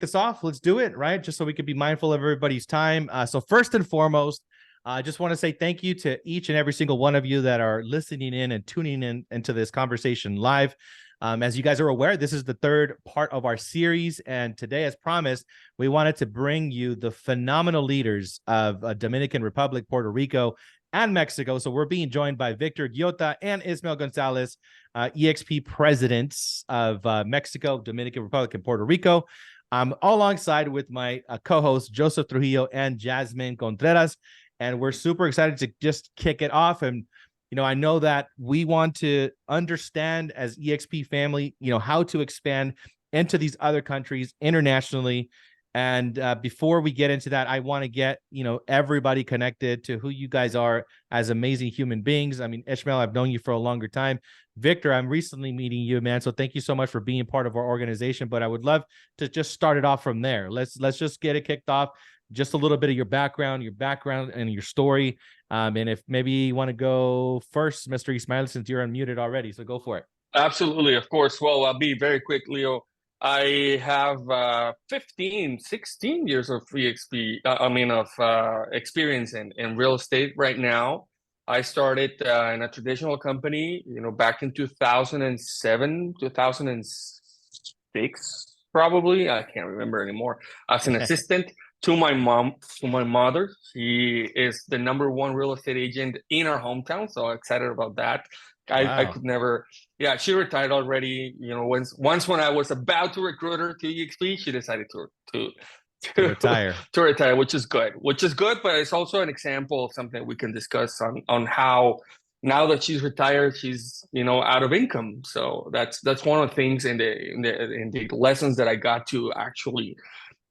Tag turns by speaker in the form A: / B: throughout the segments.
A: this off. Let's do it, right? Just so we could be mindful of everybody's time. So first and foremost, I just want to say thank you to each and every single one of you that are listening in and tuning in into this conversation live. As you guys are aware, this is the third part of our series. And today, as promised, we wanted to bring you the phenomenal leaders of Dominican Republic, Puerto Rico, and Mexico. So we're being joined by Victor Gyot and Ismael Gonzalez, EXP presidents of Mexico, Dominican Republic, and Puerto Rico. I'm alongside with my co-hosts, Joseph Trujillo and Jasmine Contreras. And we're super excited to just kick it off. And, you know, I know that we want to understand as EXP family, you know, how to expand into these other countries internationally. And before we get into that, I want to get, you know, everybody connected to who you guys are as amazing human beings. I mean, Ishmael, I've known you for a longer time. Victor, I'm recently meeting you, man. So thank you so much for being part of our organization. But I would love to just start it off from there. Let's just get it kicked off. Just a little bit of your background and your story. And if maybe you want to go first, Mr. Ismael, since you're unmuted already. So go for it.
B: Absolutely. Of course. Well, I'll be very quick, Leo. I have 16 years of experience in real estate right now. I started in a traditional company, you know, back in 2007, 2006, probably. I can't remember anymore. As an assistant to my mother. She is the #1 real estate agent in our hometown. So excited about that. I could never. Yeah, she retired already. You know, once when I was about to recruit her to EXP, she decided to
A: retire.
B: To retire, which is good. But it's also an example of something we can discuss on how now that she's retired, she's, you know, out of income. So that's one of the things in the lessons that I got to actually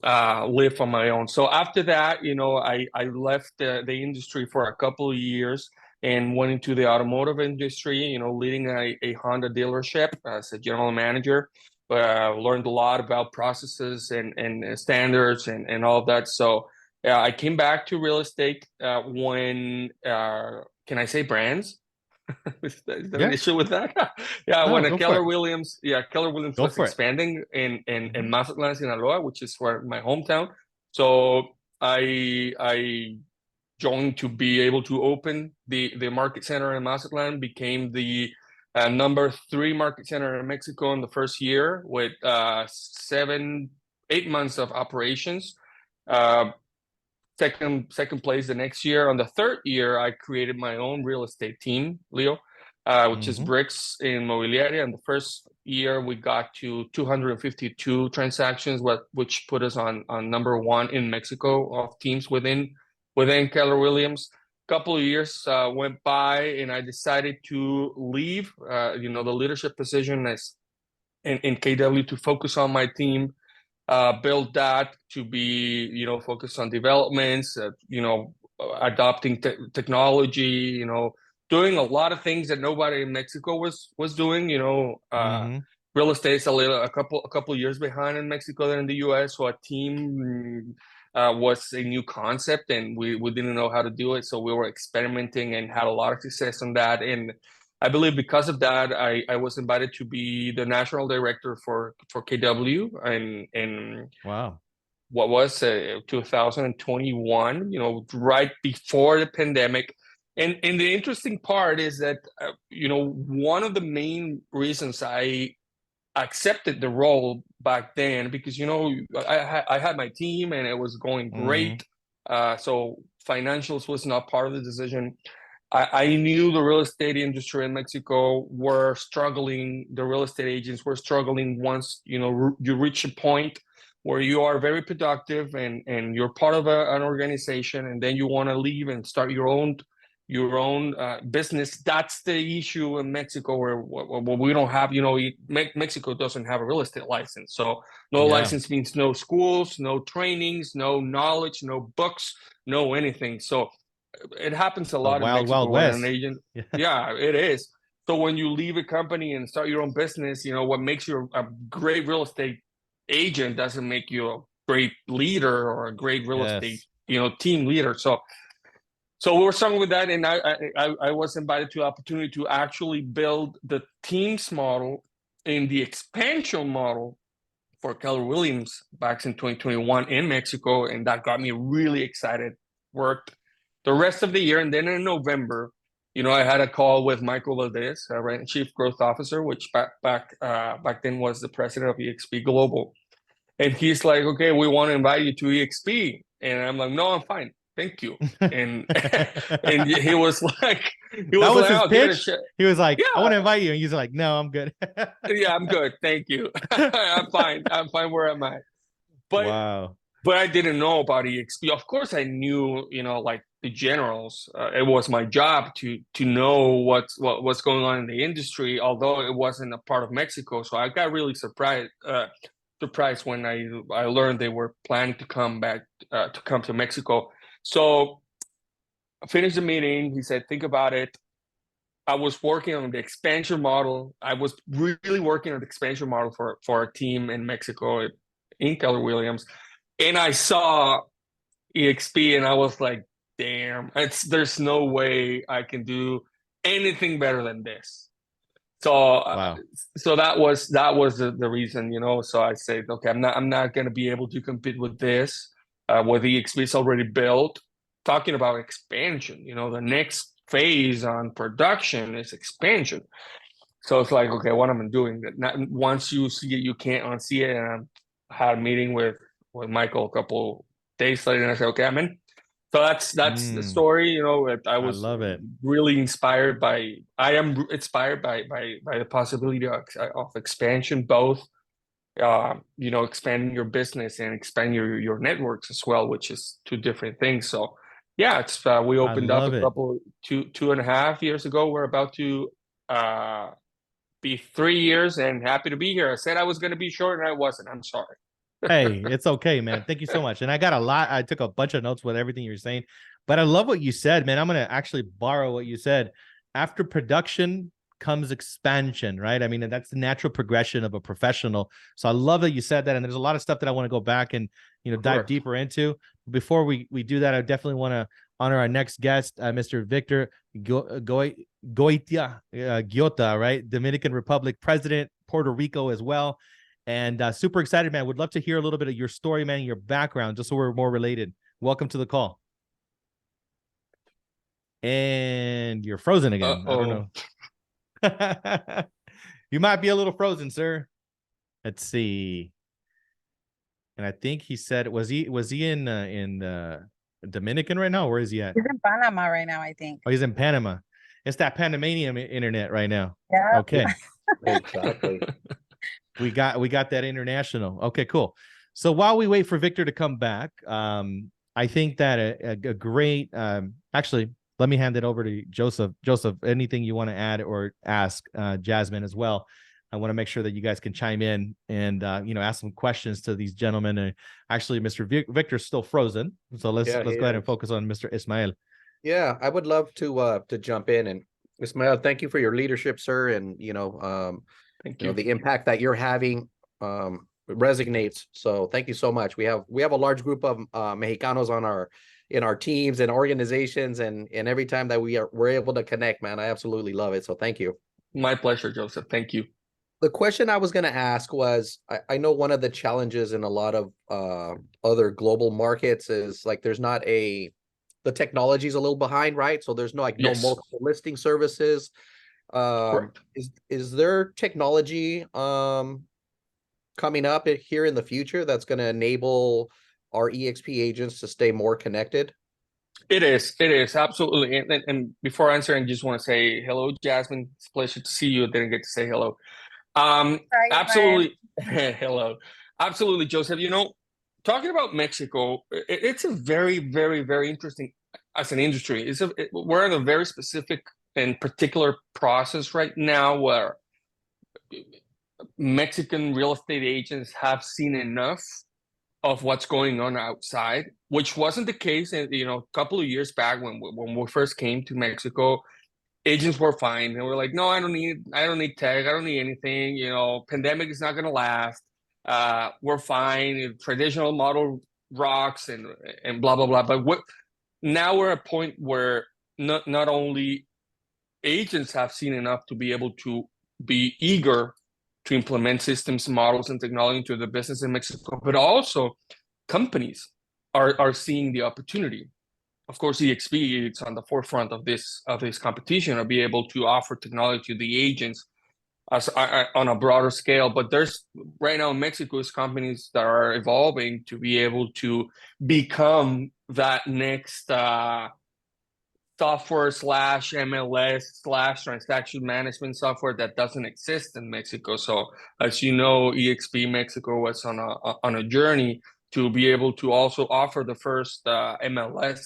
B: live on my own. So after that, you know, I left the industry for a couple of years and went into the automotive industry, you know, leading a Honda dealership as a general manager. Learned a lot about processes and standards and all of that. So I came back to real estate when, can I say brands? Is that an issue with that? When Keller Williams was expanding in Mazatlan, Sinaloa, which is where my hometown. So I joined to be able to open the market center in Mazatlan, became the #3 market center in Mexico in the first year with 8 months of operations. Second place the next year. On the third year, I created my own real estate team, Leo, which is Bricks Inmobiliaria. And the first year, we got to 252 transactions, which put us on #1 in Mexico of teams within Keller Williams. Couple of years went by, and I decided to leave, you know, the leadership position in KW to focus on my team. Build that to be, you know, focused on developments, you know, adopting technology, you know, doing a lot of things that nobody in Mexico was doing. You know, real estate's a couple of years behind in Mexico than in the US. So a team was a new concept, and we didn't know how to do it. So we were experimenting and had a lot of success on that. And I believe because of that, I was invited to be the national director for KW and
A: wow,
B: what was 2021, you know, right before the pandemic. And the interesting part is that, you know, one of the main reasons I accepted the role back then, because, you know, I had my team and it was going great. So financials was not part of the decision. I knew the real estate industry in Mexico were struggling. The real estate agents were struggling once, you know, you reach a point where you are very productive and you're part of an organization, and then you want to leave and start your own business. That's the issue in Mexico, where we don't have, you know, Mexico doesn't have a real estate license. So no license means no schools, no trainings, no knowledge, no books, no anything. So it happens a lot in Mexico when an agent. Yeah, it is. So when you leave a company and start your own business, you know, what makes you a great real estate agent doesn't make you a great leader or a great real estate, you know, team leader. So we were struggling with that, and I was invited to the opportunity to actually build the teams model in the expansion model for Keller Williams back in 2021 in Mexico, and that got me really excited. Worked the rest of the year, and then in November, I had a call with Michael Valdez, Chief Growth Officer, which back then was the president of EXP Global, and he's like, "Okay, we want to invite you to EXP," and I'm like, "No, I'm fine, thank you." And and he was like,
A: that was his
B: "I'll give it a
A: pitch.
B: shot."
A: He was like,
B: Yeah,
A: "I want to invite you," and he's like, "No, I'm good."
B: yeah, I'm good, thank you. I'm fine where I'm at. But
A: Wow.
B: but I didn't know about EXP. Of course, I knew, like the generals. It was my job to know what's going on in the industry, although it wasn't a part of Mexico. So I got really surprised when I learned they were planning to come back to come to Mexico. So I finished the meeting. He said, "Think about it." I was working on the expansion model. I was really working on the expansion model for a team in Mexico in Keller Williams. And I saw EXP and I was like, damn, there's no way I can do anything better than this. So
A: Wow.
B: so that was the reason, So I said, okay, I'm not going to be able to compete with this, with EXP is already built. Talking about expansion, the next phase on production is expansion. So it's like, okay, what am I doing? Once you see it, you can't unsee it. And I had a meeting with Michael a couple days later, and I said, okay, I'm in. So that's the story. I
A: I
B: was
A: love it.
B: really inspired by. I am inspired by the possibility of expansion, both expanding your business and expanding your networks as well, which is two different things. So yeah, it's we
A: I
B: opened up
A: love
B: a
A: it.
B: couple 2.5 years ago. We're about to be 3 years, and happy to be here. I said I was going to be short, and I wasn't. I'm sorry.
A: Hey, it's okay, man. Thank you so much. And I got a lot. I took a bunch of notes with everything you were saying, but I love what you said, man. I'm going to actually borrow what you said. After production comes expansion, right? I mean, that's the natural progression of a professional. So I love that you said that. And there's a lot of stuff that I want to go back and, dive deeper into. Before we do that, I definitely want to honor our next guest, Mr. Victor Gyota, right? Dominican Republic president, Puerto Rico as well. And super excited, man. Would love to hear a little bit of your story, man, your background, just so we're more related. Welcome to the call. And you're frozen again. I don't know. You might be a little frozen, sir. Let's see. And I think he said, was he in Dominican right now? Where is he at?
C: He's in Panama right now, I think.
A: Oh, he's in Panama. It's that Panamanian internet right now.
C: Yeah.
A: Okay.
D: Exactly.
A: We got that international. Okay, cool. So while we wait for Victor to come back, I think that a great actually, let me hand it over to Joseph. Joseph, anything you want to add or ask Jasmine as well? I want to make sure that you guys can chime in and ask some questions to these gentlemen. And actually, Mr. Victor's still frozen, so let's go ahead and focus on Mr. Ismael.
D: Yeah, I would love to jump in. And Ismael, thank you for your leadership, sir, and
B: Thank you.
D: the impact that you're having resonates. So thank you so much. We have a large group of Mexicanos in our teams and organizations, and every time that we're able to connect, man, I absolutely love it. So thank you.
B: My pleasure, Joseph. Thank you.
D: The question I was going to ask was, I know one of the challenges in a lot of other global markets is like there's not the technology is a little behind, right? So there's no no multiple listing services. Is there technology coming up here in the future that's going to enable our EXP agents to stay more connected?
B: It is absolutely. And before answering, I just want to say hello, Jasmine. It's a pleasure to see you. I didn't get to say hello. Absolutely. Hello. Absolutely, Joseph. Talking about Mexico, it's a very, very, very interesting as an industry. We're in a very specific and particular process right now where Mexican real estate agents have seen enough of what's going on outside, which wasn't the case a couple of years back when we first came to Mexico. Agents were fine, and we're like, no, I don't need tech, I don't need anything. Pandemic is not going to last. We're fine. Traditional model rocks and blah blah blah. But now we're at a point where not only agents have seen enough to be able to be eager to implement systems, models, and technology into the business in Mexico, but also companies are seeing the opportunity. Of course, EXP is on the forefront of this competition, to be able to offer technology to the agents on a broader scale. But there's right now in Mexico is companies that are evolving to be able to become that next software slash MLS slash transaction management software that doesn't exist in Mexico. So as you know, EXP Mexico was on a journey to be able to also offer the first MLS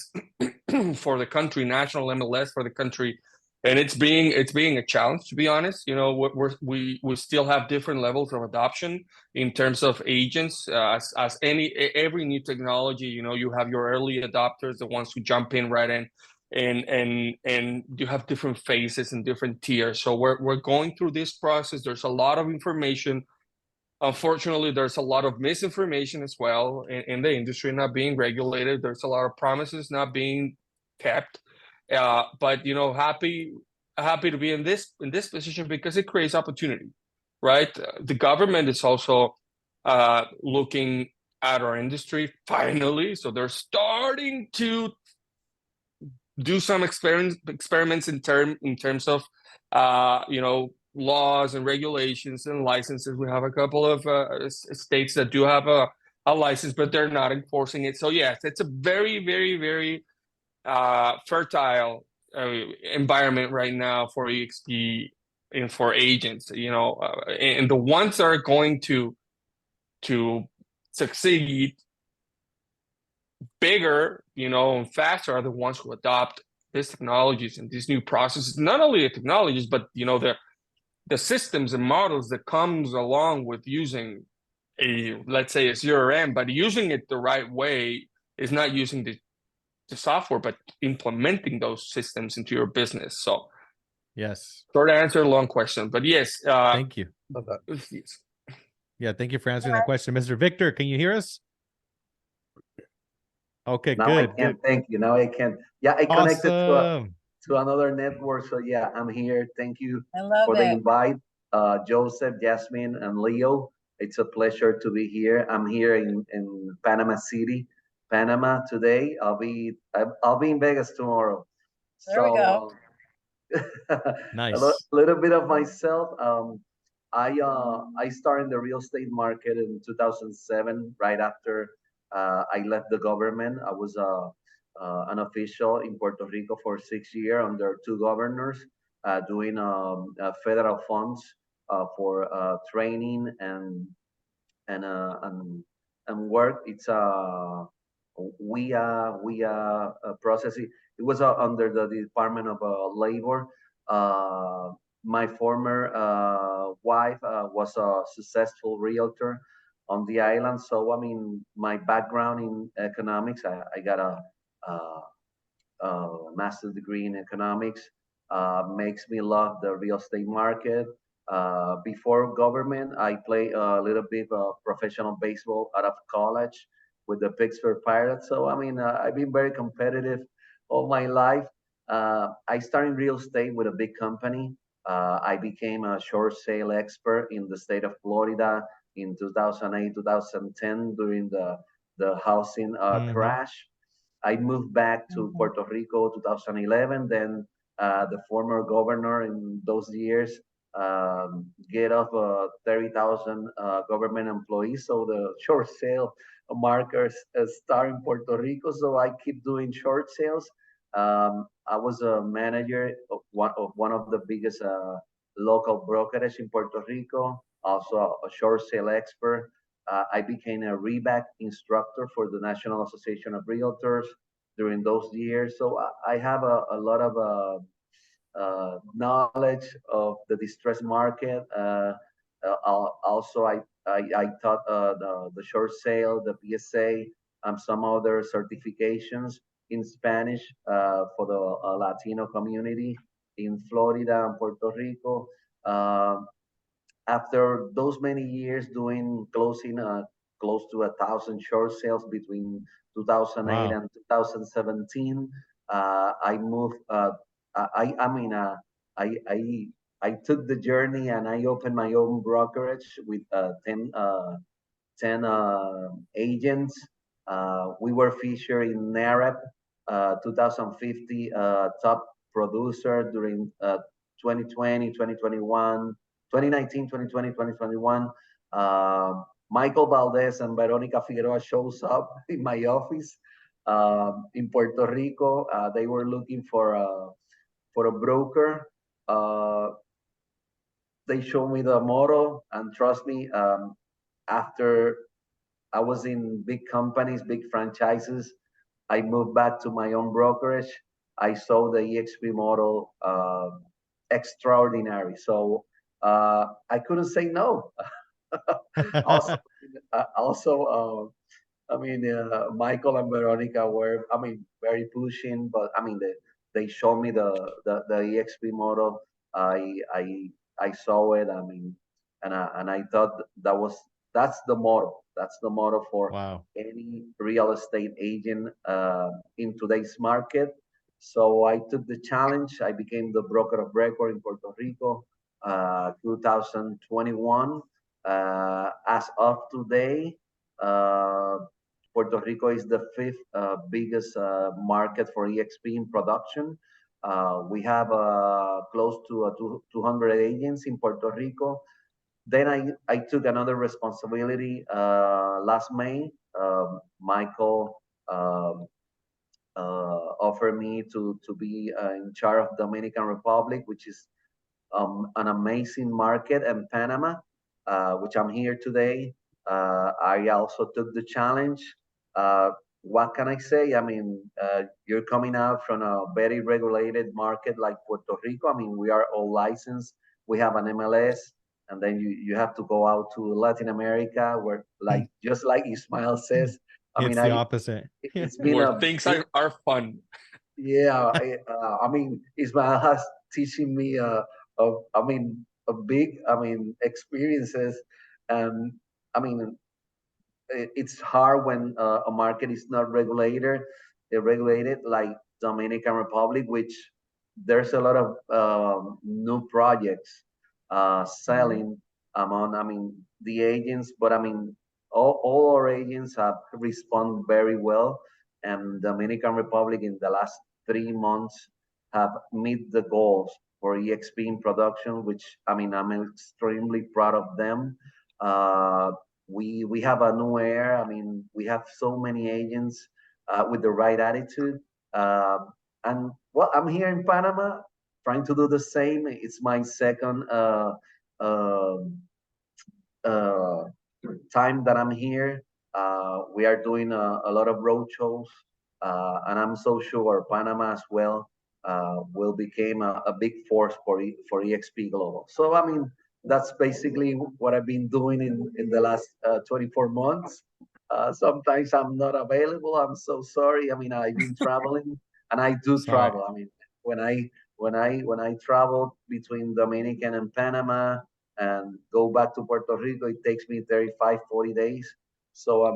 B: for the country, national MLS for the country. And it's being a challenge, to be honest. You know, we still have different levels of adoption in terms of agents. As every new technology, you know, you have your early adopters, the ones who jump in right in, and you have different phases and different tiers. So we're going through this process. There's a lot of information. Unfortunately, there's a lot of misinformation as well in the industry not being regulated. There's a lot of promises not being kept. But you know, happy to be in this position because it creates opportunity, right? The government is also looking at our industry finally, so they're starting to do some experiments in terms of you know, laws and regulations and licenses. We have a couple of states that do have a license, but they're not enforcing it. So yes, it's a very, very, very fertile environment right now for EXP and for agents, you know, and the ones that are going to succeed bigger, you know, and faster are the ones who adopt these technologies and these new processes. Not only the technologies, but you know, the systems and models that comes along with using let's say a CRM, but using it the right way is not using the software, but implementing those systems into your business. So
A: Yes.
B: short answer, long question, but yes.
A: Thank you.
B: Yes.
A: Yeah, thank you for answering that question. Mr. Victor, can you hear us? Okay,
E: Now
A: good.
E: I can.
A: Good.
E: Thank you. Now I can. Yeah, I connected
A: Awesome.
E: to another network. So yeah, I'm here. Thank you
C: I love
E: for the
C: it.
E: invite, Joseph, Jasmine, and Leo. It's a pleasure to be here. I'm here in Panama City, Panama today. I'll be in Vegas tomorrow.
C: There we go.
A: Nice.
E: Little bit of myself. I started in the real estate market in 2007, right after I left the government. I was an official in Puerto Rico for 6 years under two governors, doing federal funds for training and uh, and and work. It's process. It was under the Department of Labor. My former wife was a successful realtor on the island. So I mean, my background in economics, I got a master's degree in economics, makes me love the real estate market. Before government, I play a little bit of professional baseball out of college with the Pittsburgh Pirates. So I mean, I've been very competitive all my life. I started real estate with a big company. I became a short sale expert in the state of Florida in 2008, 2010 during the housing crash. I moved back to Puerto Rico 2011. Then the former governor in those years get off 30,000 government employees. So the short sale markers start in Puerto Rico. So I keep doing short sales. I was a manager of one of the biggest local brokerage in Puerto Rico, also a short sale expert. I became a reback instructor for the National Association of Realtors during those years. So I have a lot of knowledge of the distressed market. Also, I taught the short sale, the PSA, and some other certifications in Spanish for the Latino community in Florida and Puerto Rico. After those many years doing closing close to 1,000 short sales between 2008
A: Wow.
E: and 2017, I moved. I mean, I I took the journey and I opened my own brokerage with 10 agents. We were featured in NAREP 2050 top producer during 2020, 2021, 2019, 2020, 2021. Michael Valdez and Veronica Figueroa shows up in my office in Puerto Rico. They were looking for a broker. They showed me the model, and trust me, after I was in big companies, big franchises, I moved back to my own brokerage. I saw the EXP model extraordinary. So I couldn't say no. Also, Michael and Veronica were, very pushing, but they showed me the EXP model. I saw it. And I thought that's the model. That's the model for
A: Wow.
E: any real estate agent in today's market. So I took the challenge. I became the broker of record in Puerto Rico, 2021. As of today, Puerto Rico is the fifth biggest market for EXP in production. We have close to 200 agents in Puerto Rico. Then I took another responsibility last May. Michael offered me to be in charge of Dominican Republic, which is an amazing market, and Panama, which I'm here today. I also took the challenge. What can I say? You're coming out from a very regulated market like Puerto Rico. We are all licensed. We have an MLS, and then you have to go out to Latin America, where just like Ismael says.
A: It's the opposite.
E: It's been
B: where things are fun.
E: Yeah, Ismael has teaching me big experiences, and it's hard when a market is not regulated like Dominican Republic, which there's a lot of new projects selling among the agents, but all our agents have responded very well, and Dominican Republic in the last 3 months have met the goals for EXP in production, which I'm extremely proud of them. We have a new era. We have so many agents with the right attitude. And well, I'm here in Panama trying to do the same. It's my second time that I'm here. We are doing a lot of road shows, and I'm so sure Panama as well will become a big force for EXP Global. So that's basically what I've been doing in the last 24 months. Sometimes I'm not available. I'm so sorry. I've been traveling, and I do travel. When I travel between Dominican and Panama and go back to Puerto Rico, it takes me 35, 40 days. So,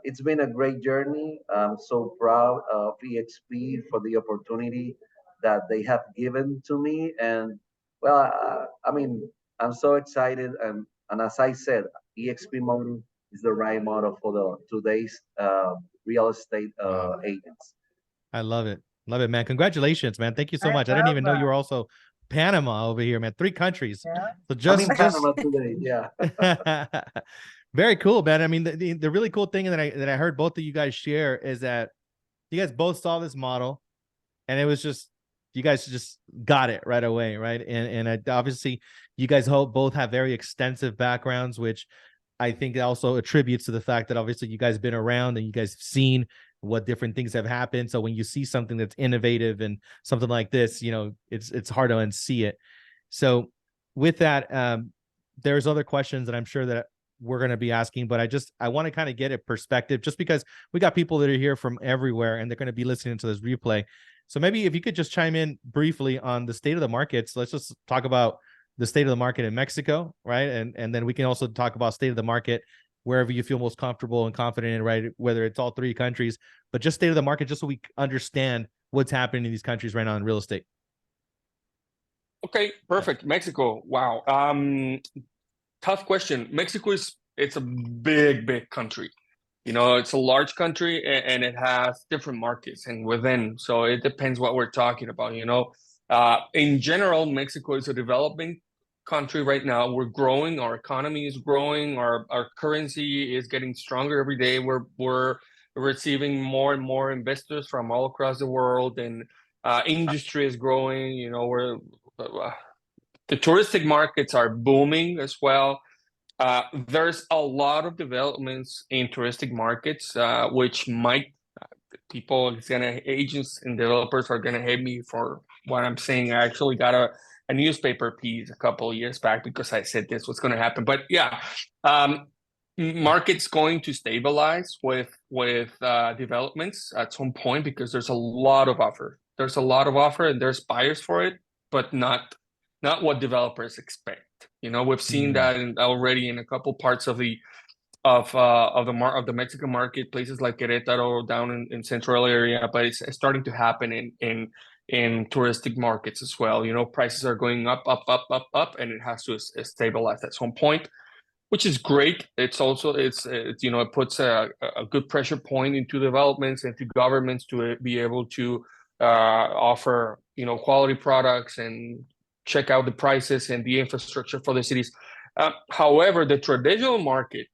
E: it's been a great journey. I'm so proud of EXP for the opportunity that they have given to me. And well, I'm so excited. And as I said, EXP model is the right model for today's real estate agents.
A: I love it. Love it, man. Congratulations, man. Thank you so much. I didn't even know you were also Panama over here, man. 3 countries.
C: Yeah.
A: So just
E: Panama today, yeah.
A: Very cool, man. The really cool thing that I heard both of you guys share is that you guys both saw this model, and it was just you guys just got it right away, right? And obviously, you guys both have very extensive backgrounds, which I think also attributes to the fact that obviously you guys have been around and you guys have seen what different things have happened. So when you see something that's innovative and something like this, it's hard to unsee it. So with that, there's other questions that I'm sure that we're going to be asking, but I want to kind of get a perspective, just because we got people that are here from everywhere and they're going to be listening to this replay. So maybe if you could just chime in briefly on the state of the markets. Let's just talk about the state of the market in Mexico, right? And then we can also talk about state of the market wherever you feel most comfortable and confident in, right? Whether it's all 3 countries, but just state of the market, just so we understand what's happening in these countries right now in real estate.
B: Okay, perfect. Mexico. Wow. Tough question. Mexico it's a big country. It's a large country and it has different markets and within. So it depends what we're talking about. In general, Mexico is a developing country right now. We're growing. Our economy is growing. Our currency is getting stronger every day. We're receiving more and more investors from all across the world, and industry is growing. The touristic markets are booming as well. There's a lot of developments in touristic markets, which agents and developers are gonna hate me for what I'm saying. I actually got a newspaper piece a couple of years back because I said this was gonna happen. But yeah, market's going to stabilize with developments at some point because there's a lot of offer. There's a lot of offer and there's buyers for it, but not what developers expect. We've seen that already in a couple parts of the Mexican market, places like Querétaro down in central area, but it's starting to happen in touristic markets as well. Prices are going up, and it has to stabilize at some point, which is great. It's also it puts a good pressure point into developments and to governments to be able to offer quality products and check out the prices and the infrastructure for the cities. However, the traditional market,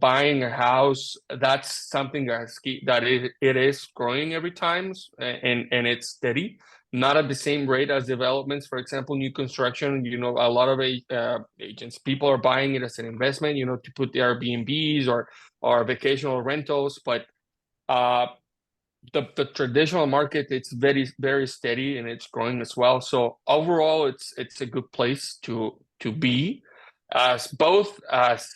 B: buying a house, that's something that it is growing every time, and it's steady, not at the same rate as developments. For example, new construction, a lot of agents, people are buying it as an investment, to put the Airbnbs or vacational rentals, but the traditional market, it's very, very steady and it's growing as well. So overall, it's a good place to be, as both as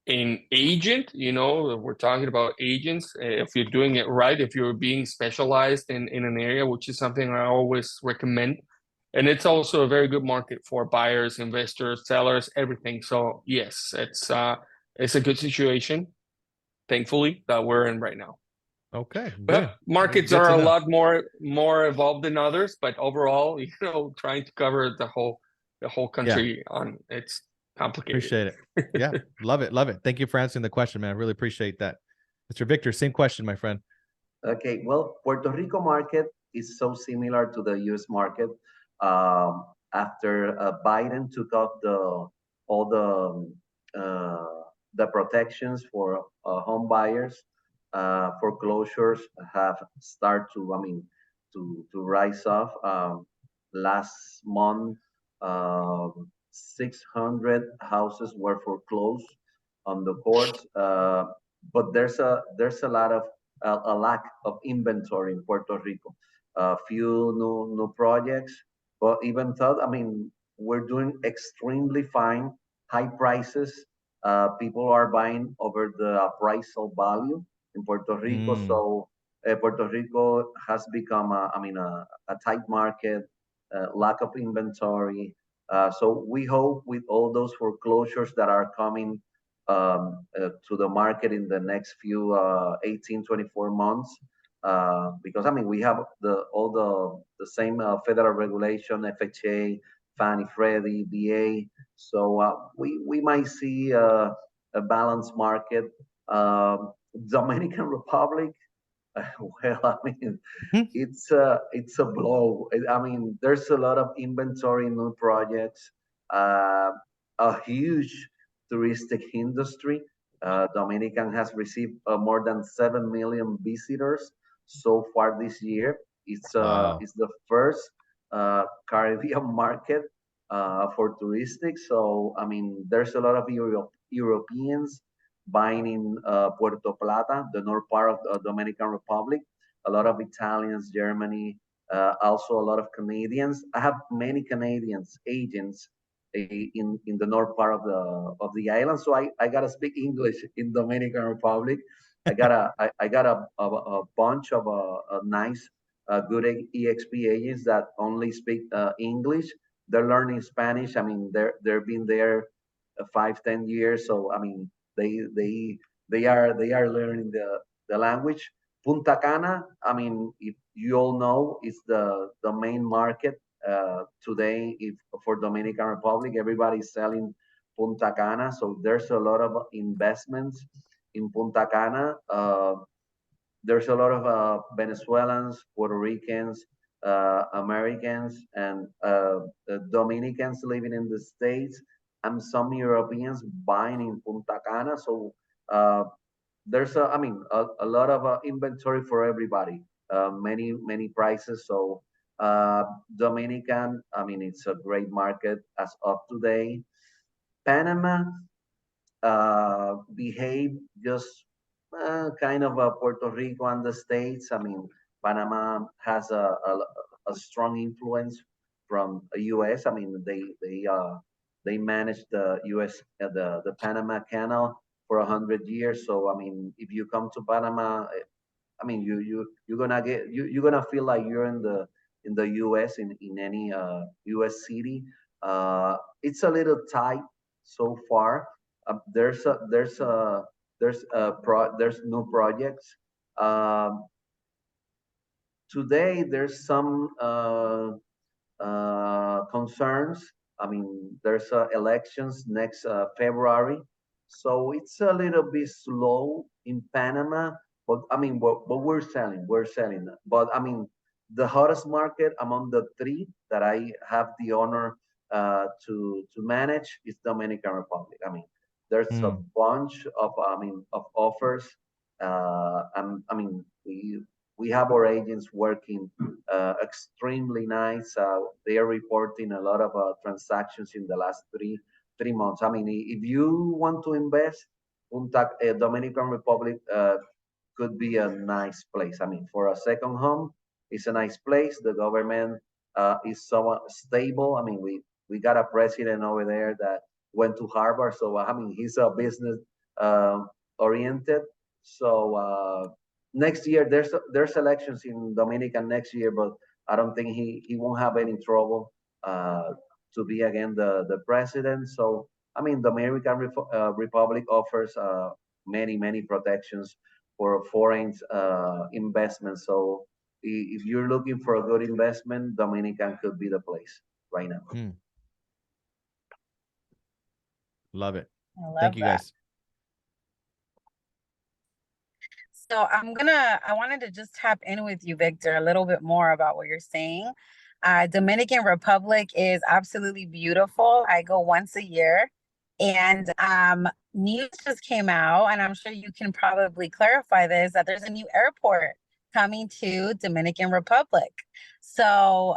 B: an agent. We're talking about agents. If you're doing it right, if you're being specialized in an area, which is something I always recommend. And it's also a very good market for buyers, investors, sellers, everything. So yes, it's a good situation, thankfully, that we're in right now.
A: Okay.
B: But markets are a lot more evolved than others, but overall, trying to cover the whole country it's complicated.
A: Appreciate it. Yeah, love it. Thank you for answering the question, man. I really appreciate that. Mr. Victor, same question, my friend.
E: Okay, well, Puerto Rico market is so similar to the U.S. market. After Biden took off all the protections for home buyers, foreclosures have started to rise off. Last month, 600 houses were foreclosed on the courts, but there's a lot of a lack of inventory in Puerto Rico. A few new projects, but even though, we're doing extremely fine, high prices. People are buying over the appraisal value in Puerto Rico. So Puerto Rico has become a tight market, lack of inventory. So we hope with all those foreclosures that are coming to the market in the next few 18, 24 months, because we have all the same federal regulation, FHA, Fannie, Freddie, VA. So we might see a balanced market. Dominican Republic, well, it's a blow. There's a lot of inventory in new projects, a huge touristic industry. Dominican has received more than 7 million visitors so far this year. It's the first Caribbean market for touristic. So there's a lot of Europeans buying in Puerto Plata, the north part of the Dominican Republic. A lot of Italians, Germany, also a lot of Canadians. I have many Canadians agents in the north part of the island, so I gotta speak English in Dominican Republic. I got a bunch of nice good EXP agents that only speak English. They're learning Spanish. They've been there 5-10 years, so they are learning the language. Punta Cana, if you all know, is the main market today, if for Dominican Republic, everybody's selling Punta Cana. So there's a lot of investments in Punta Cana. There's a lot of Venezuelans, Puerto Ricans, Americans, and Dominicans living in the States, and some Europeans buying in Punta Cana. So uh, there's a lot of inventory for everybody, many prices. So Dominican, I mean, it's a great market as of today. Panama behave just kind of a Puerto Rico and the States. I mean, Panama has a strong influence from the U.S. I mean, they manage the U.S. The Panama Canal for 100 years. So I mean, if you come to Panama, I mean, you're gonna you're gonna feel like you're in the U.S. in any U.S. city. It's a little tight so far. There's new projects. Um, Today there's some concerns. I mean, there's elections next February, so it's a little bit slow in Panama. But I mean, but we're selling. But I mean, the hottest market among the three that I have the honor to manage is Dominican Republic. I mean, there's a
A: Mm.
E: bunch of of offers. I mean, we have our agents working extremely nice. They are reporting a lot of transactions in the last three months. I mean, if you want to invest, Dominican Republic could be a nice place. I mean, for a second home, it's a nice place. The government is so stable. I mean, we got a president over there that went to Harvard, so I mean, he's a business uh, oriented. So next year there's elections in Dominican next year, but I don't think he won't have any trouble to be again the president. So I mean, the American Republic offers many protections for foreign investment. So if you're looking for a good investment, Dominican could be the place right now.
A: Mm. Love it.
C: I love
A: Thank you,
C: that.
A: guys.
C: So I wanted to just tap in with you, Victor, a little bit more about what you're saying. Dominican Republic is absolutely beautiful. I go once a year, and news just came out, and I'm sure you can probably clarify this, that there's a new airport coming to Dominican Republic. So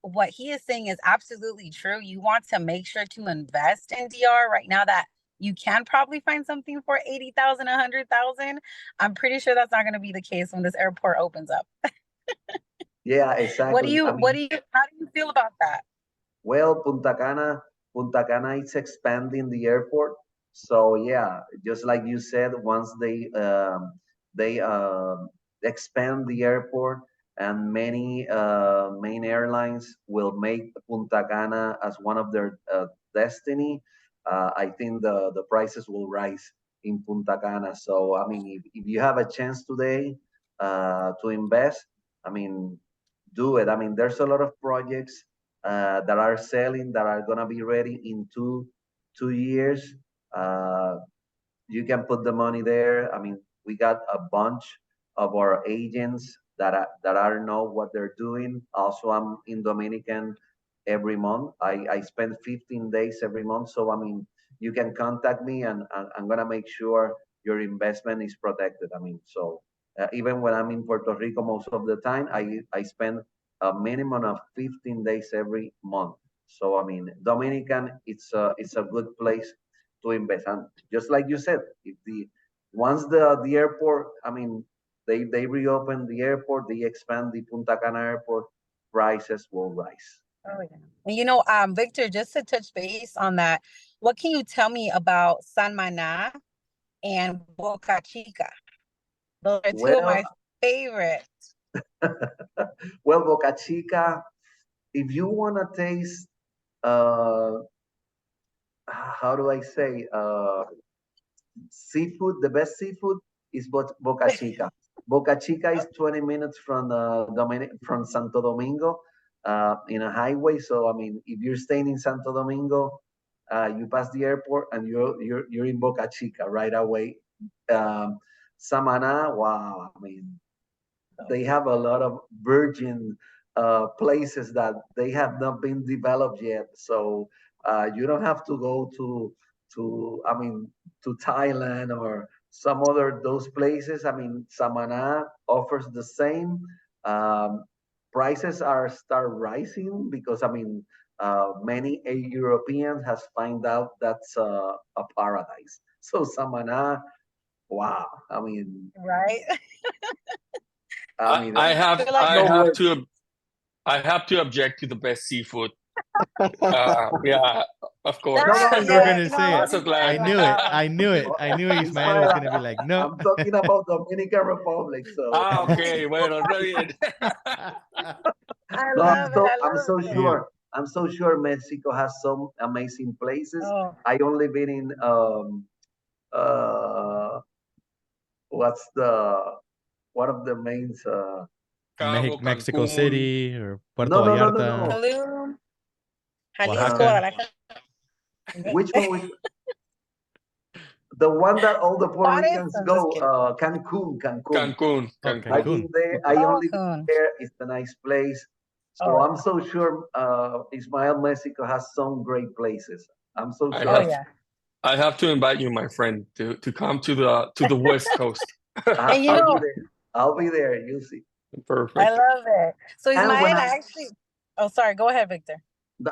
C: what he is saying is absolutely true. You want to make sure to invest in DR right now that you can probably find something for 80,000, 100,000. I'm pretty sure that's not going to be the case when this airport opens up.
E: Yeah, exactly. I mean,
C: How do you feel about that?
E: well, Punta Cana is expanding the airport. So yeah, just like you said, once they expand the airport, and many main airlines will make Punta Cana as one of their destiny. I think the prices will rise in Punta Cana. So I mean, if you have a chance today to invest, I mean, do it. I mean, there's a lot of projects that are selling that are gonna be ready in 2 years. Uh, you can put the money there. I mean, we got a bunch of our agents that are know what they're doing. Also, I'm in Dominican every month. I spend 15 days every month. So I mean, you can contact me, and I'm gonna make sure your investment is protected. I mean, so even when I'm in Puerto Rico, most of the time I spend a minimum of 15 days every month. So I mean, Dominican, it's a good place to invest. And just like you said, if the once the airport, I mean, they reopen the airport, they expand the Punta Cana airport, prices will rise.
C: Oh, yeah. And Victor, just to touch base on that, what can you tell me about San Maná and Boca Chica? Those are two of
E: Well,
C: my favorites.
E: well, Boca Chica, if you wanna taste, uh, how do I say, seafood, the best seafood is Boca Chica. Boca Chica is 20 minutes from from Santo Domingo. in a highway. So I mean, if you're staying in Santo Domingo, you pass the airport and you're in Boca Chica right away. Samaná, wow, I mean, they have a lot of virgin places that they have not been developed yet. So you don't have to go I mean, to Thailand or some other those places. I mean, Samaná offers the same. Um, Prices are start rising because I mean, many Europeans has find out that's a paradise. So Samaná, wow.
C: Right?
E: I mean,
B: I
C: I
B: have
C: feel like
B: I
E: no
B: have
E: words.
B: to I have to object to the best seafood. Yeah, of course.
E: No, no,
C: that,
A: You were
C: yeah,
A: gonna
C: you know,
A: say
C: I
A: it.
C: wasn't
A: I
C: planning
B: Mazatlan.
C: on
A: knew it.
C: that one.
A: I knew it. I knew Ismael was
E: Ismael,
A: gonna be like, no.
E: I'm talking about Dominican Republic. So
B: Okay, bueno, está bien.
C: I
E: no,
C: love it. I
E: I'm
C: love
E: so
C: it.
A: Yeah.
E: sure. I'm so sure Mexico has some amazing places.
C: Oh,
E: I only been in uh what's the one of the main
B: Cabo,
A: Mexico
B: Cancun.
A: City or Puerto
E: no.
A: Vallarta,
C: Tulum, Jalisco,
A: Oaxaca.
E: Uh,
C: Guadalajara.
E: which one? The one that all the Puerto
C: Juarez?
E: Ricans
C: I'm just
E: go,
C: kidding.
E: Cancun.
B: Cancun,
A: Oh,
E: I've
B: Cancun.
E: been
A: Cancun.
E: there. I
C: Oh,
E: only been
C: Cancun.
E: there. It's a nice place. So
C: Oh,
E: I'm so sure Ismael Mexico has some great places. I'm so
B: I
C: oh
E: sure.
B: have
C: yeah.
B: I have to invite you, my friend, to come to the West Coast.
C: And you
E: I'll be
C: know,
E: there. I'll be there. You'll see.
C: I
B: Perfect.
C: love it. So
E: And when
C: Ismael, I actually, oh, sorry, go ahead, Victor.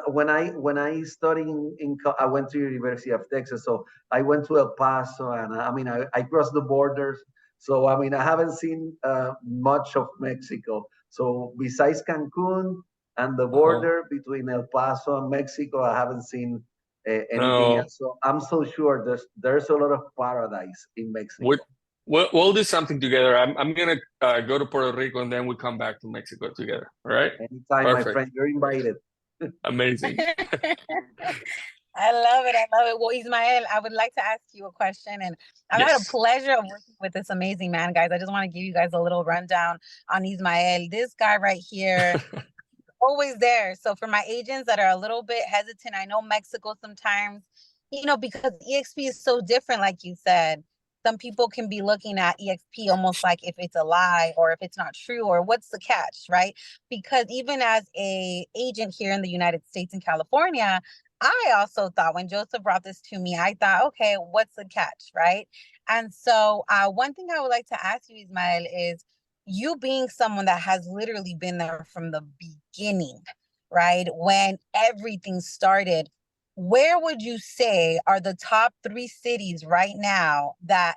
E: when I studied I went to University of Texas, so I went to El Paso, and I mean I crossed the borders. So I mean I haven't seen much of Mexico. So besides Cancun and the
B: Uh-huh.
E: border between El Paso and Mexico, I haven't seen anything
B: No,
E: else. So I'm so sure there's a lot of paradise in
B: we
E: Mexico.
B: we'll do something together. I'm gonna go to Puerto Rico and then we come back to Mexico together. All right?
E: Anytime, my
B: Perfect.
E: friend, you're invited.
B: Amazing.
C: I love it. I love it. Well, Ismael, I would like to ask you a question, and I've had a
B: Yes.
C: pleasure of working with this amazing man, guys. I just want to give you guys a little rundown on Ismael. This guy right here, always there. So for my agents that are a little bit hesitant, I know Mexico sometimes, you know, because EXP is so different, like you said. Some people can be looking at EXP almost like if it's a lie or if it's not true or what's the catch, right? Because even as a agent here in the United States in California, I also thought when Joseph brought this to me, I thought, okay, what's the catch, right? And so one thing I would like to ask you, Ismael, is you being someone that has literally been there from the beginning, right? When everything started, where would you say are the top 3 cities right now that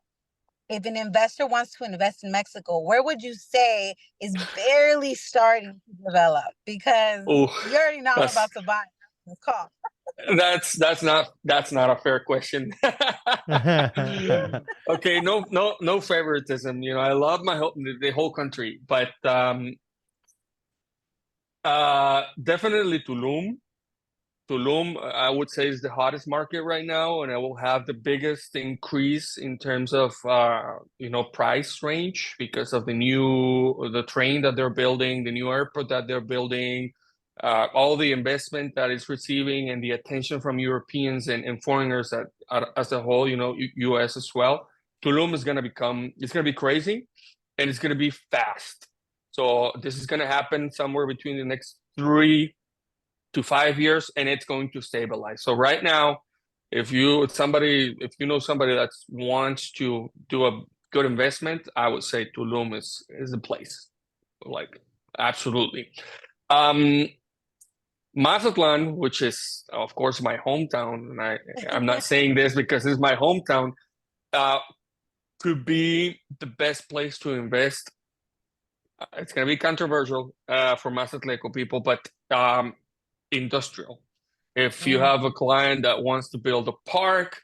C: if an investor wants to invest in Mexico, where would you say is barely starting to develop? Because
B: Oh,
C: you already know I'm about to buy this call.
B: that's not a fair question. Okay, no favoritism. You know, I love the whole country, but definitely Tulum. Tulum, I would say, is the hottest market right now, and it will have the biggest increase in terms of price range because of the train that they're building, the new airport that they're building, all the investment that it's receiving, and the attention from Europeans and foreigners as a whole, U.S. as well. Tulum is it's gonna be crazy, and it's gonna be fast. So this is gonna happen somewhere between the next 3 to 5 years, and it's going to stabilize. So right now, if you know somebody that wants to do a good investment, I would say Tulum is the place. Like, absolutely. Mazatlan, which is of course my hometown, and I'm not saying this because it's my hometown, could be the best place to invest. It's going to be controversial for Mazatleco people, but industrial. If you have a client that wants to build a park,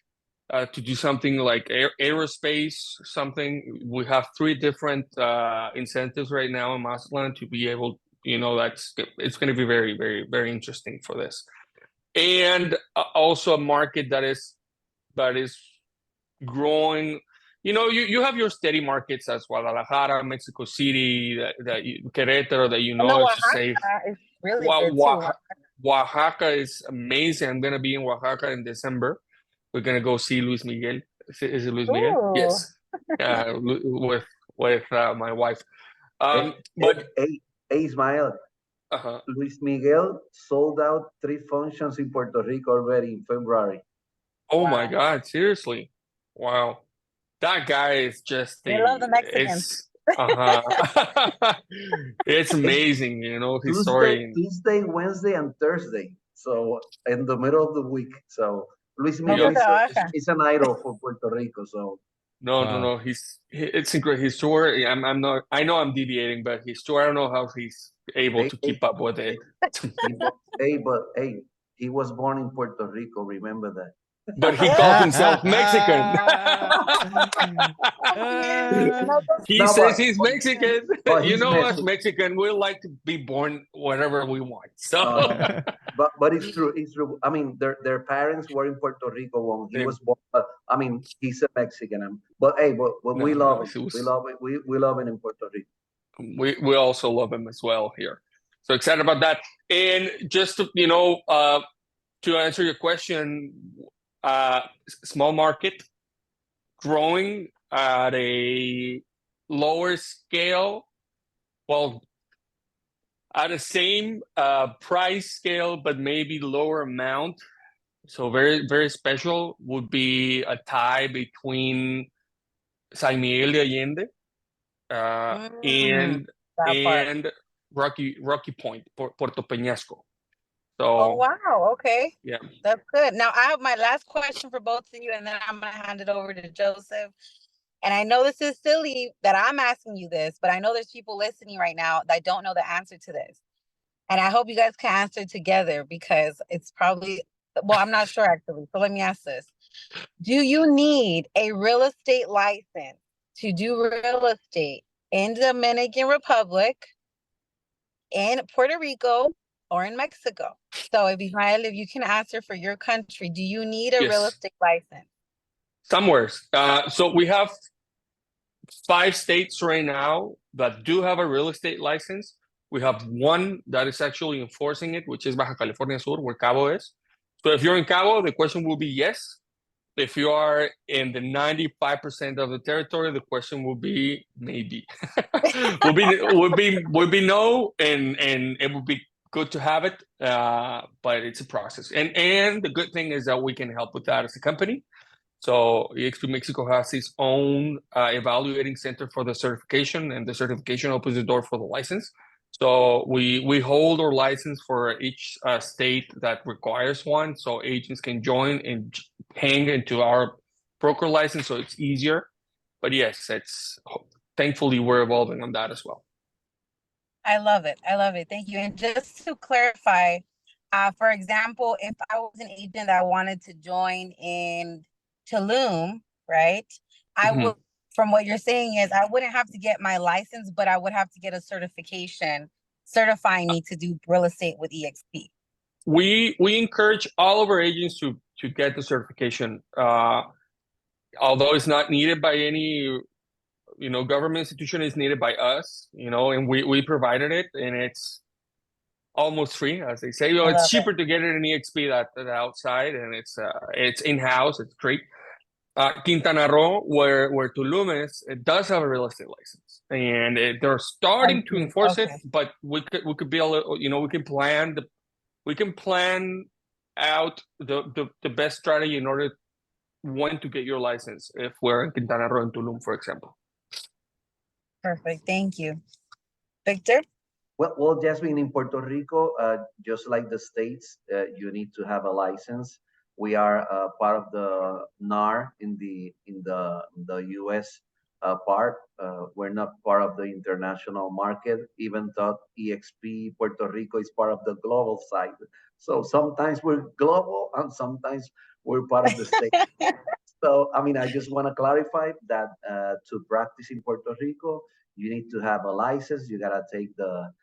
B: to do something like aerospace, something, we have 3 different incentives right now in Mazatlan to be able, it's going to be very, very, very interesting for this. And also a market that is growing. You have your steady markets as Guadalajara, Mexico City, that Querétaro, that
C: No,
B: it's safe.
C: Oaxaca really good too.
B: Oaxaca is amazing. I'm gonna be in Oaxaca in December. We're gonna go see Luis Miguel. Is it Luis Miguel?
C: Ooh.
B: Yes. With my wife.
E: Hey,
B: But
E: hey, Ismael,
B: uh-huh.
E: Luis Miguel sold out 3 functions in Puerto Rico already in February.
B: Oh
C: Wow.
B: my God, seriously. Wow. That guy is just
C: They love the Mexicans.
B: it's it's amazing, you know, his
E: Tuesday,
B: story.
E: Tuesday, Wednesday, and Thursday. So in the middle of the week. So Luis
C: No
E: Miguel
C: se trabaja.
E: is an idol for Puerto Rico. So
B: No,
A: Wow.
B: no. It's incredible. His tour, I'm not, I know I'm deviating, but his tour, I don't know how he's able
E: hey,
B: to
E: hey,
B: keep up with it.
E: hey, he was born in Puerto Rico. Remember that.
B: But he calls himself Mexican.
C: Yeah, no,
B: He
E: No,
B: says he's Mexican.
E: but
B: You
E: he's
B: know us
E: Mexican.
B: Mexican, we like to be born wherever we want. So
E: But it's true. It's true. I mean, their parents were in Puerto Rico when he was born. But I mean, he's a Mexican. But hey, but we love him. We love it. We love it in Puerto Rico.
B: we also love him as well here. So excited about that. And just to, to answer your question, small market growing at a lower scale, well, at the same price scale, but maybe lower amount. So very, very special would be a tie between San Miguel de Allende
C: that part.
B: and Rocky Point, Puerto Peñasco.
C: Oh
B: So
C: wow, okay.
B: yeah.
C: That's good. Now I have my last question for both of you, and then I'm gonna hand it over to Joseph. And I know this is silly that I'm asking you this, but I know there's people listening right now that don't know the answer to this. And I hope you guys can answer together because it's probably, well, I'm not sure actually. So let me ask this. Do you need a real estate license to do real estate in Dominican Republic, in Puerto Rico, or in Mexico? So if you can answer for your country, do you need a real
B: Yes.
C: estate license?
B: Somewhere. So we have 5 states right now that do have a real estate license. We have one that is actually enforcing it, which is Baja California Sur, where Cabo is. So if you're in Cabo, the question will be yes. If you are in the 95% of the territory, the question will be maybe. would be no, and it would be good to have it, but it's a process. And the good thing is that we can help with that as a company. So EXP Mexico has its own evaluating center for the certification, and the certification opens the door for the license. So we hold our license for each state that requires one, so agents can join and hang into our broker license, so it's easier. But yes, thankfully we're evolving on that as well.
C: I love it. I love it. Thank you. And just to clarify, for example, if I was an agent that wanted to join in Tulum, right? I would, from what you're saying is I wouldn't have to get my license, but I would have to get a certification certifying me to do real estate with EXP.
B: We encourage all of our agents to get the certification, although it's not needed by any government institution. Is needed by us, and we provided it, and it's almost free, as they say. It's cheaper to get it in EXP than outside, and it's in-house. It's great. Quintana Roo, where Tulum is, it does have a real estate license, and they're starting to enforce it. But we could be a little, we can plan out the best strategy in order when to get your license if we're in Quintana Roo and Tulum, for example.
C: Perfect. Thank you. Victor?
E: Well, Jasmine, in Puerto Rico, just like the States, you need to have a license. We are part of the NAR in the U.S. Part. We're not part of the international market, even though EXP Puerto Rico is part of the global side. So sometimes we're global and sometimes we're part of the state. So, I mean, I just want to clarify that to practice in Puerto Rico, you need to have a license. You gotta take the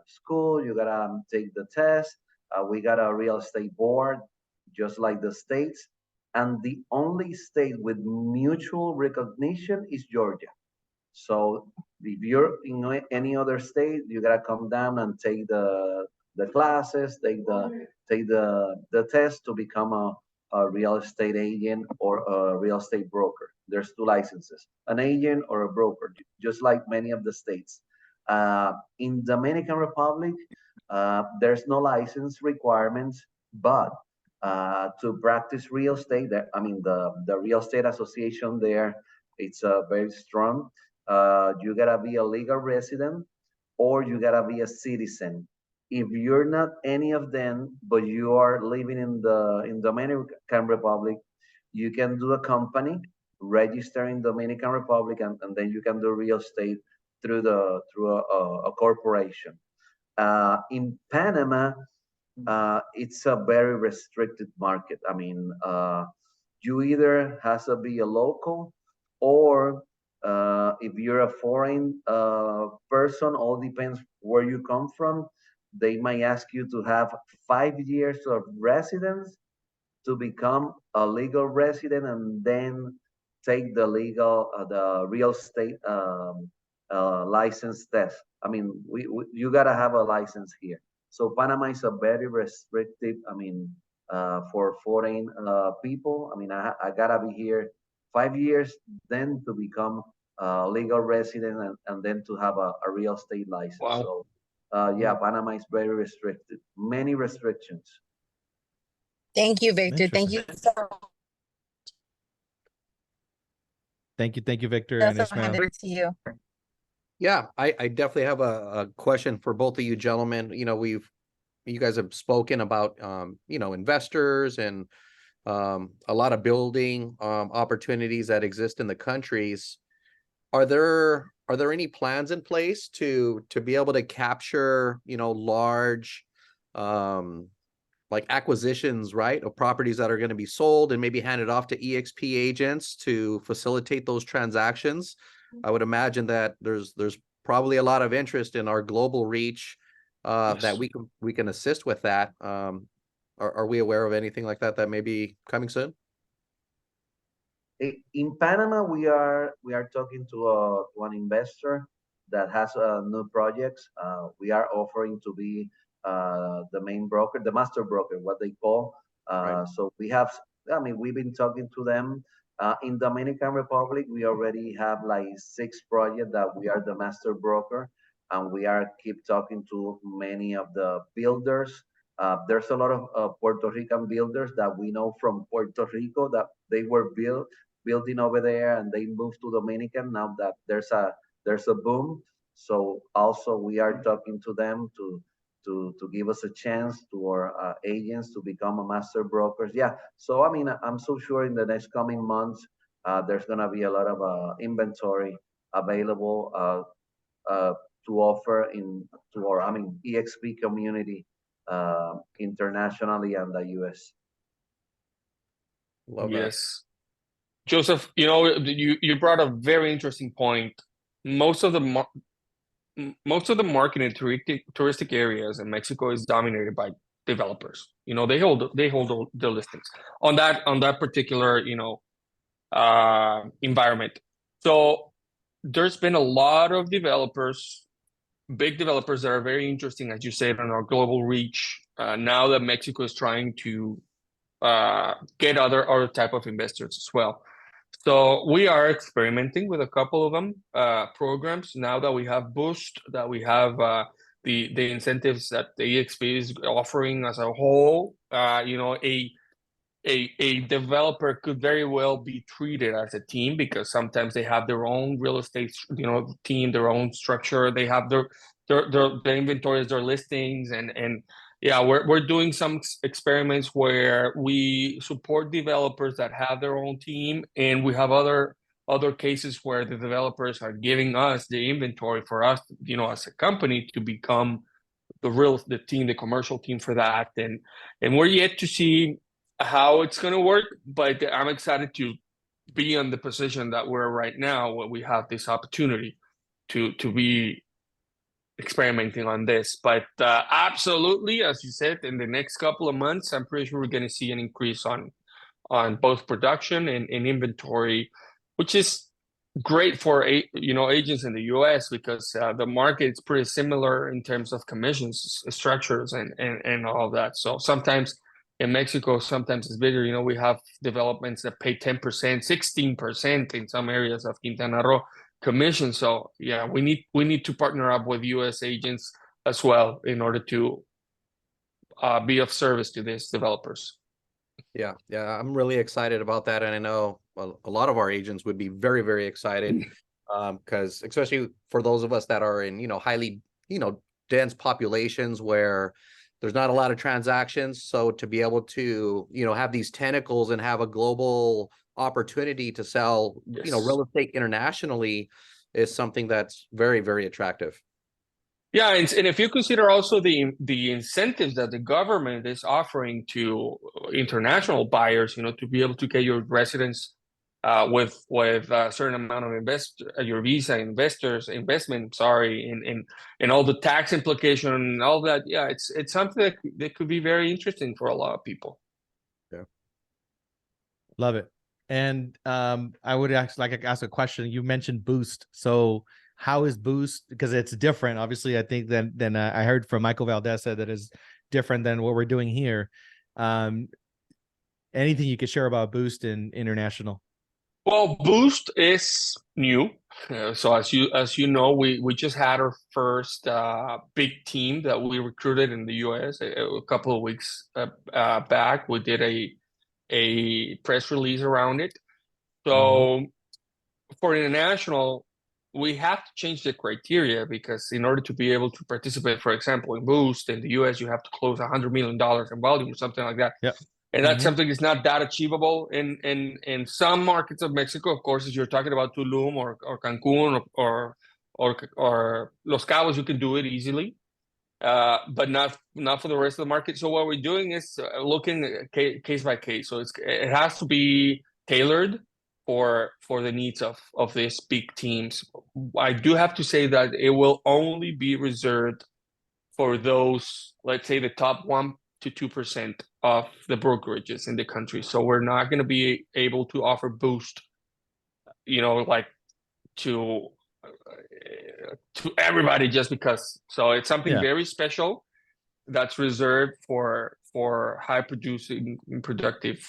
E: school. You gotta take the test. We got a real estate board, just like the states. And the only state with mutual recognition is Georgia. So If you're in any other state, you gotta come down and take the classes, take the test to become a real estate agent or a real estate broker. There's two licenses, an agent or a broker, just like many of the states. In Dominican Republic, there's no license requirements, but to practice real estate, I mean, the real estate association there, it's very strong. You gotta be a legal resident or you gotta be a citizen. If you're not any of them, but you are living in Dominican Republic, you can do a company, register in Dominican Republic, and then you can do real estate through a corporation. In Panama, it's a very restricted market. I mean, you either has to be a local or if you're a foreign person, all depends where you come from. They might ask you to have 5 years of residence to become a legal resident and then take the real estate license test. I mean, you gotta have a license here. So Panama is a very restrictive, I mean, for foreign people. I mean, I gotta be here 5 years, then to become a legal resident and then to have a real estate license.
B: Wow.
E: So yeah, Panama is very restricted, many restrictions.
C: Thank you, Victor. Thank you so
A: Thank you, Victor and
C: much. I'll hand
A: Ismael.
C: it to you.
D: Yeah, I definitely have a question for both of you gentlemen. You know, you guys have spoken about, you know, investors and a lot of building opportunities that exist in the countries. Are there any plans in place to be able to capture, you know, large like acquisitions, right, of properties that are going to be sold and maybe handed off to EXP agents to facilitate those transactions? I would imagine that there's probably a lot of interest in our global reach that we can assist with that. Are we aware of anything like that may be coming soon?
E: In Panama, we are talking to an investor that has new projects. We are offering to be the main broker, the master broker, what they call.
D: Right.
E: So we have, I mean, we've been talking to them. In Dominican Republic, we already have like 6 projects that we are the master broker, and we are keep talking to many of the builders. There's a lot of Puerto Rican builders that we know from Puerto Rico that they were building over there and they moved to Dominican. Now that there's a boom, so also we are talking to them to give us a chance to our agents to become a master brokers. Yeah, so I mean, I'm so sure in the next coming months there's gonna be a lot of inventory available to offer to our, I mean, EXP community internationally and the US.
D: Love
B: Yes. Joseph, you know, you brought a very interesting point. Most of the market in touristic areas in Mexico is dominated by developers. You know, they hold the listings on that particular, you know, environment. So there's been a lot of developers, big developers that are very interesting, as you said, on our global reach. Now that Mexico is trying to get other type of investors as well. So we are experimenting with a couple of them programs now that we have Boost, that we have the incentives that the EXP is offering as a whole. You know, a developer could very well be treated as a team because sometimes they have their own real estate, you know, team, their own structure. They have their inventories, their listings, and yeah, we're doing some experiments where we support developers that have their own team, and we have other cases where the developers are giving us the inventory for us, you know, as a company to become the team, the commercial team for that, and we're yet to see how it's going to work, but I'm excited to be in the position that we're right now, where we have this opportunity to be experimenting on this. But absolutely, as you said, in the next couple of months, I'm pretty sure we're going to see an increase on both production and inventory, which is great for agents in the U.S. because the market is pretty similar in terms of commissions structures and all of that. So sometimes in Mexico, sometimes it's bigger. We have developments that pay 10%, 16% in some areas of Quintana Roo commission. So yeah, we need to partner up with U.S. agents as well in order to be of service to these developers.
D: Yeah, I'm really excited about that, and I know a lot of our agents would be very, very excited, because especially for those of us that are in highly dense populations where there's not a lot of transactions. So to be able to have these tentacles and have a global opportunity to sell real estate internationally is something that's very, very attractive.
B: Yeah, and if you consider also the incentives that the government is offering to international buyers, to be able to get your residence with a certain amount of your visa investment, and all the tax implication and all that. Yeah, it's something that could be very interesting for a lot of people.
D: Yeah,
A: love it. And I would actually like to ask a question. You mentioned Boost, so how is Boost? Because it's different, obviously. I think than I heard from Michael Valdez said that is different than what we're doing here. Anything you could share about Boost in international?
B: Well, Boost is new. So as you know, we just had our first big team that we recruited in the U.S. a couple of weeks back. We did a press release around it. So for international, we have to change the criteria because in order to be able to participate, for example, in Boost in the U.S., you have to close $100 million in volume or something like that.
A: Yep.
B: And that's something that's not that achievable in some markets of Mexico. Of course, if you're talking about Tulum or Cancun or Los Cabos, you can do it easily, but not for the rest of the market. So what we're doing is looking case by case. So it has to be tailored for the needs of these big teams. I do have to say that it will only be reserved for those, let's say, the top 1 to 2% of the brokerages in the country. So we're not going to be able to offer Boost, like to everybody just because. So it's something very special that's reserved for high producing and productive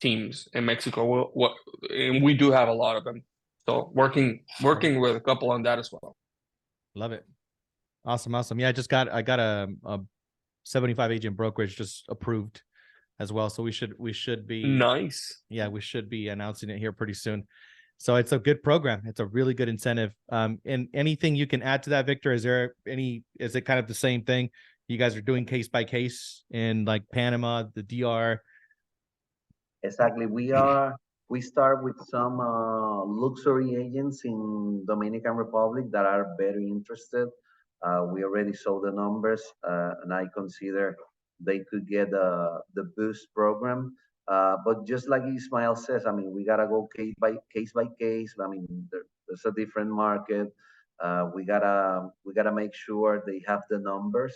B: teams in Mexico. And we do have a lot of them. So working with a couple on that as well.
A: Love it. Awesome. Yeah, I got a 75 agent brokerage just approved as well. So we should be
B: nice.
A: Yeah, we should be announcing it here pretty soon. So it's a good program. It's a really good incentive. And anything you can add to that, Victor? Is it kind of the same thing? You guys are doing case by case in like Panama, the DR?
E: Exactly. We start with some luxury agents in Dominican Republic that are very interested. We already saw the numbers, and I consider they could get the Boost program. But just like Ismael says, I mean, we gotta go case by case. I mean, there's a different market. We gotta make sure they have the numbers.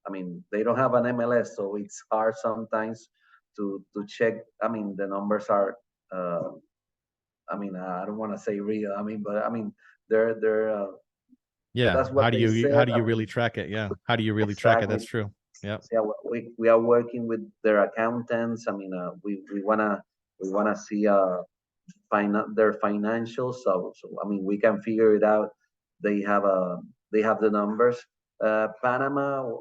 E: I mean, they don't have an MLS, so it's hard sometimes to check. I mean, the numbers are. I mean, I don't want to say real. I mean, but I mean, they're.
A: Yeah.
E: That's what
A: how do you really
E: mean,
A: track it? Yeah. How do you really track it? That's true. Yeah.
E: Yeah, we are working with their accountants. I mean, we wanna see their financials. So I mean, we can figure it out. They have the numbers. Panama.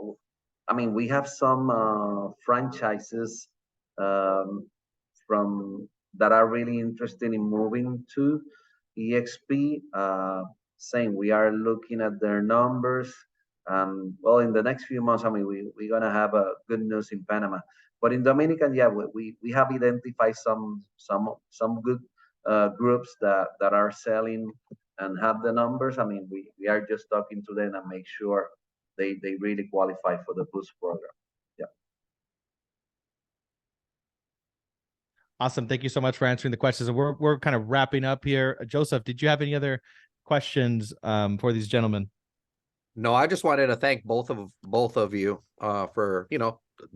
E: I mean, we have some franchises from that are really interested in moving to EXP. Saying we are looking at their numbers. Well, in the next few months, I mean, we're gonna have a good news in Panama. But in Dominican, yeah, we have identified some good groups that are selling and have the numbers. I mean, we are just talking to them and make sure they really qualify for the Boost program. Yeah.
A: Awesome. Thank you so much for answering the questions. And we're kind of wrapping up here. Joseph, did you have any other questions for these gentlemen?
D: No, I just wanted to thank both of you for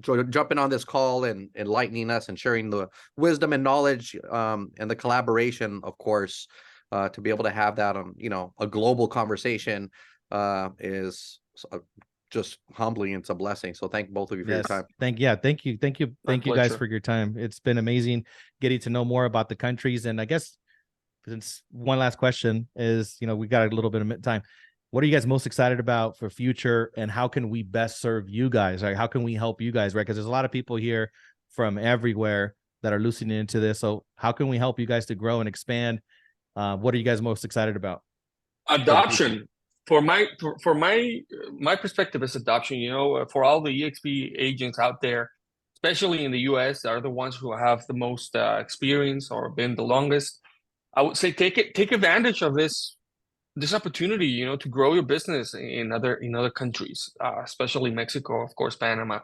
D: jumping on this call and enlightening us and sharing the wisdom and knowledge and the collaboration, of course. to be able to have that on, a global conversation is just humbling. It's a blessing. So thank both of you for your time.
A: Thank you guys for your time. It's been amazing getting to know more about the countries. And I guess since one last question is, we got a little bit of time. What are you guys most excited about for future, and how can we best serve you guys? Right? How can we help you guys? Right? Because there's a lot of people here from everywhere that are listening into this. So how can we help you guys to grow and expand? What are you guys most excited about?
B: Adoption. For my perspective is adoption. For all the EXP agents out there, especially in the US, are the ones who have the most experience or been the longest. I would say take advantage of this opportunity, to grow your business in other countries, especially Mexico, of course, Panama,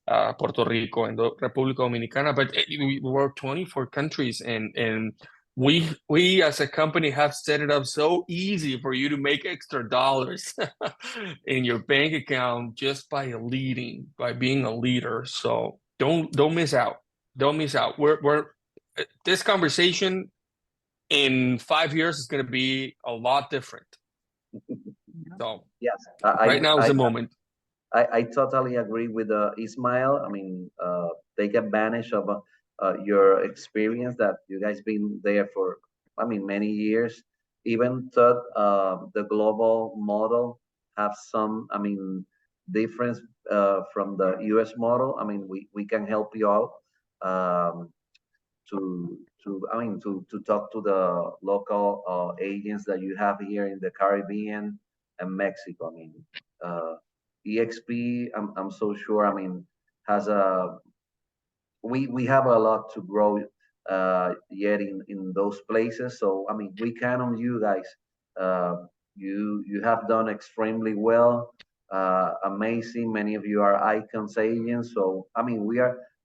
B: Puerto Rico, and the República Dominicana. But we work 24 countries, and we as a company have set it up so easy for you to make extra dollars in your bank account just by being a leader. So don't miss out. Don't miss out. We're this conversation in 5 years is going to be a lot different. So
E: yes,
B: right now is the moment.
E: I totally agree with Ismael. I mean, take advantage of your experience that you guys been there for, many years. Even thought the global model have some, difference from the U.S. model. We can help you out. To talk to the local agents that you have here in the Caribbean and Mexico. EXP, I'm so sure, has we have a lot to grow yet in those places. So, we count on you guys. You have done extremely well. Amazing. Many of you are icons agents. So,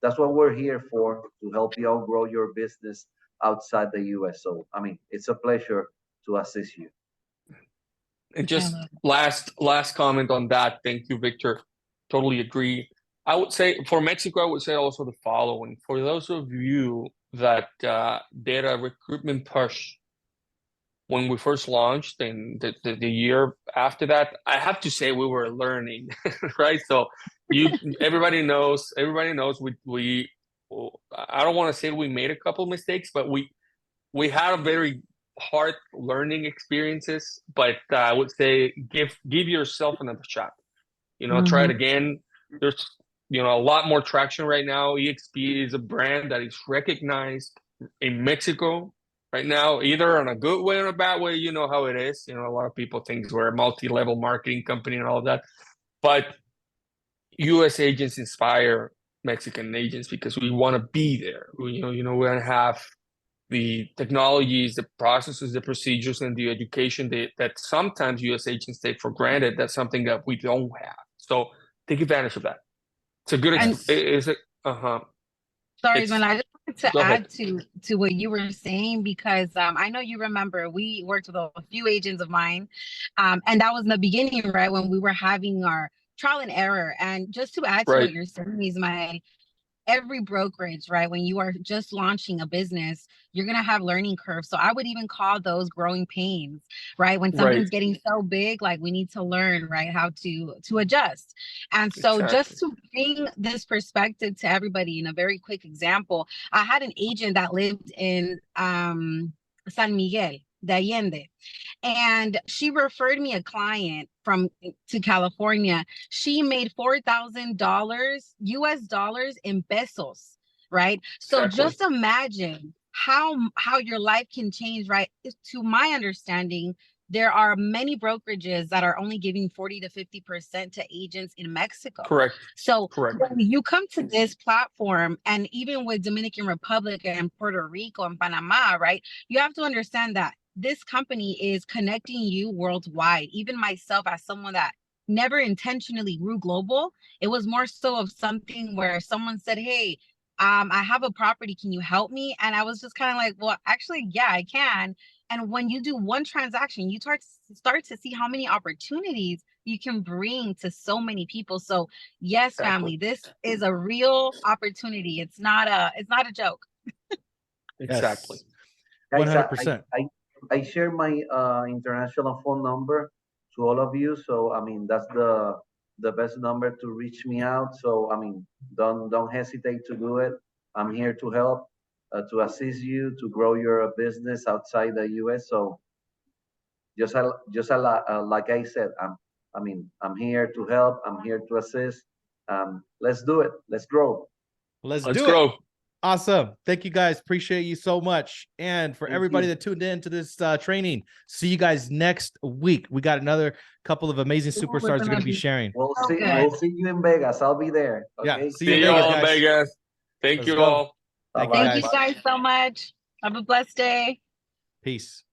E: that's what we're here for, to help you all grow your business outside the US. So, it's a pleasure to assist you.
B: And just last comment on that. Thank you, Victor. Totally agree. I would say for Mexico, I would say also the following. For those of you that did a recruitment push when we first launched, and the year after that, I have to say we were learning, right? So everybody knows we I don't want to say we made a couple mistakes, but we had a very hard learning experiences. But I would say give yourself another shot. Try it again. There's a lot more traction right now. EXP is a brand that is recognized in Mexico right now, either in a good way or a bad way. You know how it is. A lot of people think we're a multi-level marketing company and all of that. But U.S. agents inspire Mexican agents because we want to be there. We want to have the technologies, the processes, the procedures, and the education that sometimes U.S. agents take for granted. That's something that we don't have. So take advantage of that. It's a good.
C: Sorry, Gwen, I just wanted to add to what you were saying, because I know you remember we worked with a few agents of mine, and that was in the beginning, right, when we were having our trial and error. And just to add to what you're saying, Ismael, every brokerage, right, when you are just launching a business, you're going to have learning curves. So I would even call those growing pains, right? When something's getting so big, like, we need to learn, right, how to adjust. And so just to bring this perspective to everybody, in a very quick example, I had an agent that lived in San Miguel de Allende, and she referred me a client to California. She made $4,000 US dollars in pesos, right? So just imagine how your life can change, right? To my understanding, there are many brokerages that are only giving 40 to 50% to agents in Mexico.
B: Correct.
C: So when you come to this platform, and even with Dominican Republic and Puerto Rico and Panama, right, you have to understand that this company is connecting you worldwide. Even myself, as someone that never intentionally grew global, it was more so of something where someone said, hey, I have a property, can you help me? And I was just kind of like, well, actually, yeah, I can. And when you do one transaction, you start to see how many opportunities you can bring to so many people. So yes, family, this is a real opportunity. It's not a joke.
B: Exactly.
A: 100%.
E: I share my international phone number to all of you. So I mean that's the best number to reach me out. So I mean don't hesitate to do it. I'm here to help, to assist you to grow your business outside the U.S. So like I said, I'm here to help. I'm here to assist. Let's do it. Let's grow.
A: Let's
B: Let's
A: do
B: grow.
A: it. Awesome. Thank you guys. Appreciate you so much. And for
E: Thank
A: everybody
E: you.
A: that tuned in to this training, see you guys next week. We got another couple of amazing superstars are going to be sharing.
E: We'll
C: So
E: see.
C: good.
E: We'll see you in Vegas. I'll be there.
A: Yeah.
E: Okay.
A: See you
B: See
A: in
B: you
A: Vegas,
B: all in
A: guys.
B: Vegas. Thank
A: Let's
B: you
A: go.
B: all.
A: Thank you,
C: Thank
A: guys.
C: you guys so much. Have a blessed day.
A: Peace.